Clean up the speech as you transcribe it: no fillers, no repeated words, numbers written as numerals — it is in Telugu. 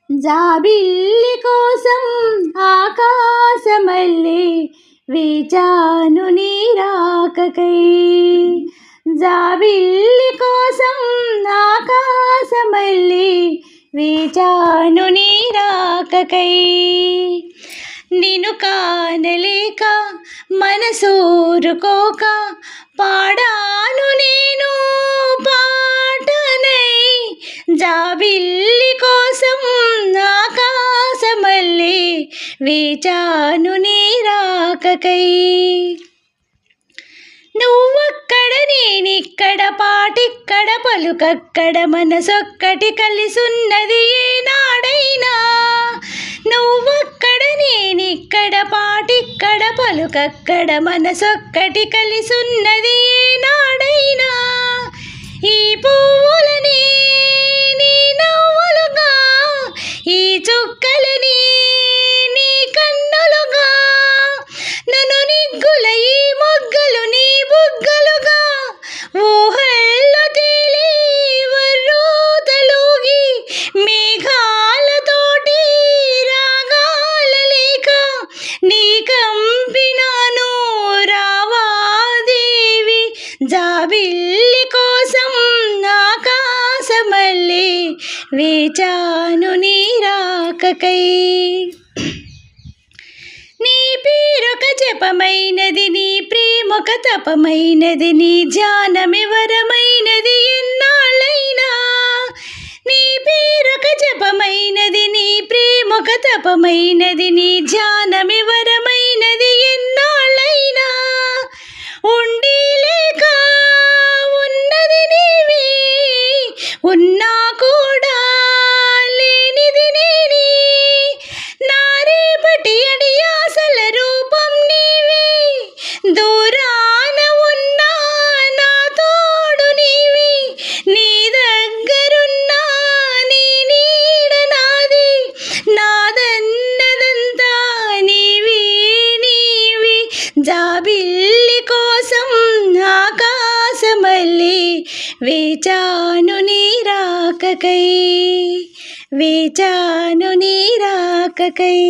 జాబిల్లి కోసం ఆకాశమల్లే వేచాను నీ రాకకై. జాబిల్లి కోసం ఆకాశమల్లే వేచాను నీ రాకకై. నిన్ను కానలేక మనసూరుకోక పాడాను నేను పాటనై. జాబిల్లి కోసం ఆకాశమల్లే వేచాను నీ రాకకై. నువ్వక్కడ నేనిక్కడ పాటిక్కడ పలుకక్కడ మనసొక్కటి కలిసున్నది ఏనాడైనా. నువ్వక్కడ నేనిక్కడ పాటిక్కడ పలుకక్కడ మనసొక్కటి కలిసున్నది ఏనాడైనా. ఈ పువ్వులని నీ నవ్వులుగా, ఈ చుక్కలని నీ కన్నులుగా, నన్ను నిగ్గుల ఈ మొగ్గలు నీ బుగ్గలుగా, ఊహల్లో తేలి వర్రూతలూగి మేఘాలతోటి రాగాల లేక నీ కంపినాను రావాదేవి. జాబిల్లి కోసం ఆకాశమల్లే వేచాను నీ రాకకై. నీ పేరొక జపమైనది, నీ ప్రేమొక తపమైనది, నీ ధ్యానమే వరమైనది ఎన్నాళ్ళైనా. నీ పేరొక జపమైనది, నీ ప్రేమొక తపమైనది, నీ ధ్యానమే వరమైనది ఎన్నాళ్ళైనా. ఉండి లేక ఉన్నది నీవే, ఉన్నా కూడా లేనిది నేనే. నా రేపటి అడియాసల రూపం నీవే, దూరాన ఉన్నా నా తోడు నీవే. నీ దగ్గరున్నా నీ నీడ నాది, నాదన్నదంతా నీవే నీవే. జాబిల్లి కోసం ఆకాశమల్లే వేచాను నీ రాకకై, వేచాను నీ రాకకై.